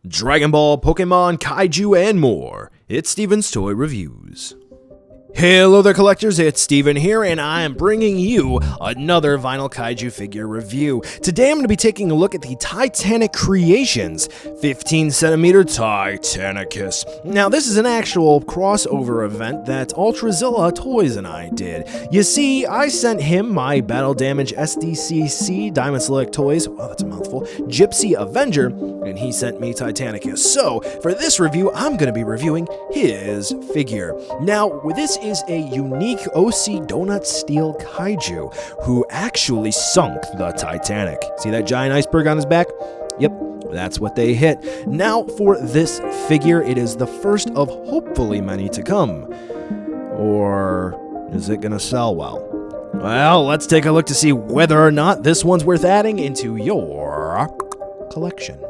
Dragon Ball, Pokemon, Kaiju, and more. It's Steven's Toy Reviews. Hello there collectors, it's Steven here, and I am bringing you another Vinyl Kaiju figure review. Today I'm going to be taking a look at the Titanic Creations 15cm Titanicus. Now this is an actual crossover event that Ultrazilla Toys and I did. You see, I sent him my Battle Damage SDCC Diamond Select Toys, wow that's a mouthful, Gypsy Avenger, and he sent me Titanicus. So for this review, I'm going to be reviewing his figure. Now this is a unique OC Donut Steel Kaiju who actually sunk the Titanic. See that giant iceberg on his back? Yep, that's what they hit. Now for this figure, it is the first of hopefully many to come. Or is it gonna sell well? Well, let's take a look to see whether or not this one's worth adding into your collection.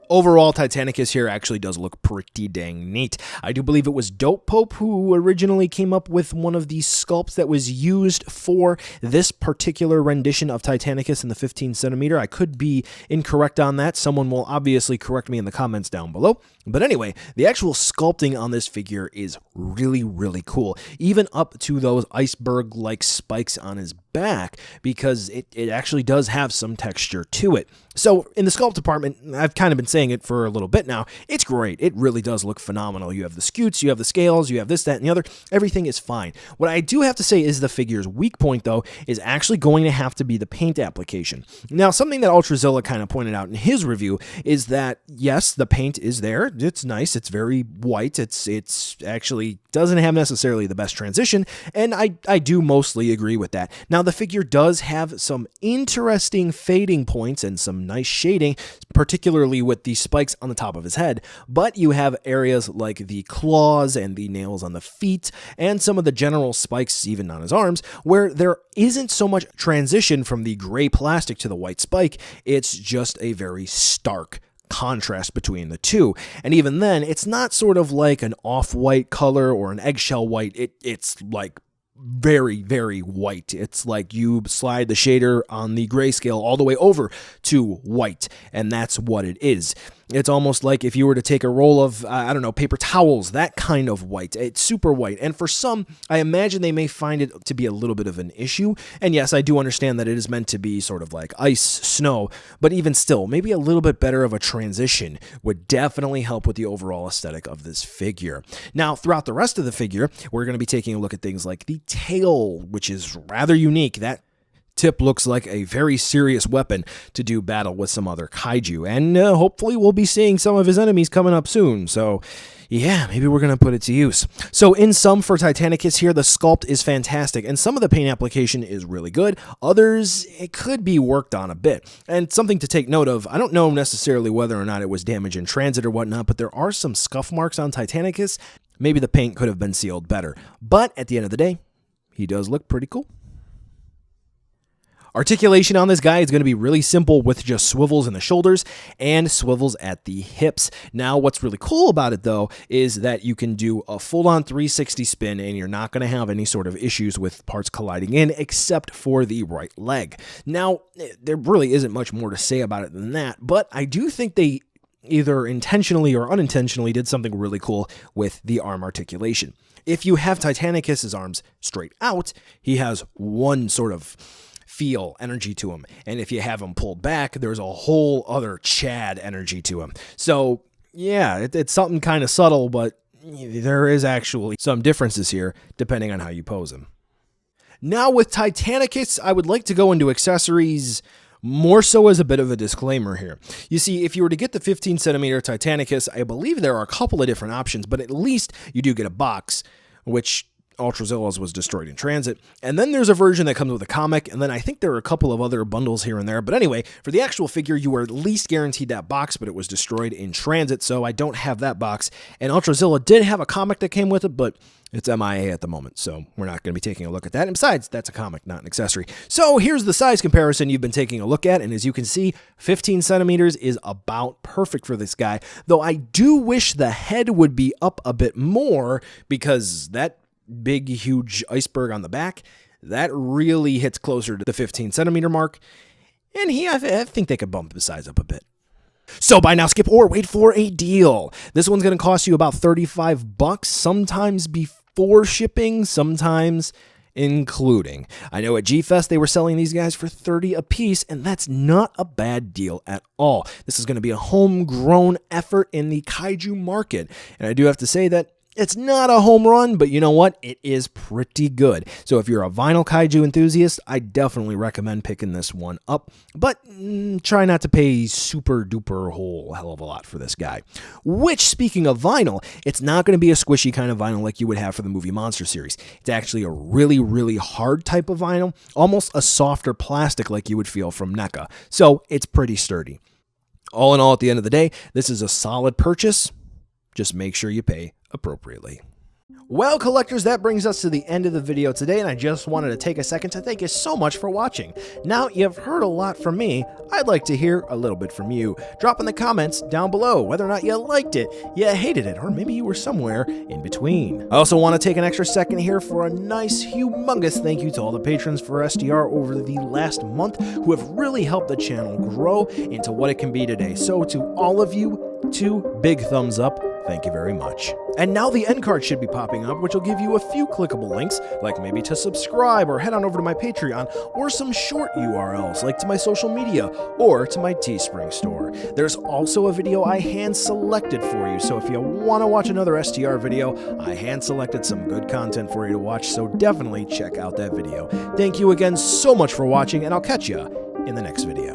Overall, Titanicus here actually does look pretty dang neat. I do believe it was Dope Pope who originally came up with one of these sculpts that was used for this particular rendition of Titanicus in the 15cm. I could be incorrect on that. Someone will obviously correct me in the comments down below. But anyway, the actual sculpting on this figure is really cool, even up to those iceberg-like spikes on his back, because it actually does have some texture to it. So in the sculpt department, I've kind of been saying it for a little bit now, it's great. It really does look phenomenal. You have the scutes, you have the scales, you have this, that, and the other. Everything is fine. What I do have to say is the figure's weak point, though, is actually going to have to be the paint application. Now, something that Ultrazilla kind of pointed out in his review is that, yes, the paint is there. It's nice. It's very white. It's actually doesn't have necessarily the best transition, and I do mostly agree with that. Now, the figure does have some interesting fading points and some nice shading, particularly with the spikes on the top of his head, but you have areas like the claws and the nails on the feet and some of the general spikes even on his arms where there isn't so much transition from the gray plastic to the white spike. It's just a very stark contrast between the two. And even then, it's not sort of like an off-white color or an eggshell white. It's like very white. It's like you slide the shader on the grayscale all the way over to white, and that's what it is. It's almost like if you were to take a roll of, I don't know, paper towels, that kind of white. It's super white. And for some, I imagine they may find it to be a little bit of an issue. And yes, I do understand that it is meant to be sort of like ice, snow, but even still, maybe a little bit better of a transition would definitely help with the overall aesthetic of this figure. Now, throughout the rest of the figure, we're going to be taking a look at things like the tail, which is rather unique. That tip looks like a very serious weapon to do battle with some other kaiju, and hopefully we'll be seeing some of his enemies coming up soon, so yeah, maybe we're going to put it to use. So in sum, for Titanicus here, the sculpt is fantastic, and some of the paint application is really good. Others, it could be worked on a bit. And something to take note of, I don't know necessarily whether or not it was damage in transit or whatnot, but there are some scuff marks on Titanicus. Maybe the paint could have been sealed better. But at the end of the day, he does look pretty cool. Articulation on this guy is going to be really simple with just swivels in the shoulders and swivels at the hips. Now, what's really cool about it, though, is that you can do a full-on 360 spin, and you're not going to have any sort of issues with parts colliding in, except for the right leg. Now, there really isn't much more to say about it than that, but I do think they either intentionally or unintentionally did something really cool with the arm articulation. If you have Titanicus's arms straight out, he has one sort of feel energy to him, and if you have him pulled back, there's a whole other Chad energy to him. So yeah, it's something kind of subtle, but there is actually some differences here depending on how you pose him. Now with Titanicus, I would like to go into accessories more so as a bit of a disclaimer here. You see, if you were to get the 15cm Titanicus, I believe there are a couple of different options, but at least you do get a box, which Ultrazilla's was destroyed in transit. And then there's a version that comes with a comic, and then I think there are a couple of other bundles here and there. But anyway, for the actual figure, you were at least guaranteed that box, but it was destroyed in transit, so I don't have that box. And Ultrazilla did have a comic that came with it, but it's MIA at the moment, so we're not going to be taking a look at that. And besides, that's a comic, not an accessory. So here's the size comparison you've been taking a look at, and as you can see, 15 centimeters is about perfect for this guy, though I do wish the head would be up a bit more, because that big, huge iceberg on the back, that really hits closer to the 15 centimeter mark, and I think they could bump the size up a bit. So buy now, skip, or wait for a deal. This one's going to cost you about $35, sometimes before shipping, sometimes including. I know at G-Fest they were selling these guys for $30 a piece, and that's not a bad deal at all. This is going to be a homegrown effort in the kaiju market, and I do have to say that it's not a home run, but you know what? It is pretty good. So if you're a vinyl kaiju enthusiast, I definitely recommend picking this one up. But try not to pay super duper whole hell of a lot for this guy. Which, speaking of vinyl, it's not going to be a squishy kind of vinyl like you would have for the movie Monster series. It's actually a really, really hard type of vinyl, almost a softer plastic like you would feel from NECA. So it's pretty sturdy. All in all, at the end of the day, this is a solid purchase. Just make sure you pay appropriately. Well, collectors, that brings us to the end of the video today, and I just wanted to take a second to thank you so much for watching. Now you've heard a lot from me, I'd like to hear a little bit from you. Drop in the comments down below whether or not you liked it, you hated it, or maybe you were somewhere in between. I also want to take an extra second here for a nice, humongous thank you to all the patrons for STR over the last month who have really helped the channel grow into what it can be today. So to all of you, 2 big thumbs up. Thank you very much. And now the end card should be popping up, which will give you a few clickable links, like maybe to subscribe or head on over to my Patreon, or some short URLs like to my social media or to my Teespring store. There's also a video I hand-selected for you, so if you want to watch another STR video, I hand-selected some good content for you to watch, so definitely check out that video. Thank you again so much for watching, and I'll catch you in the next video.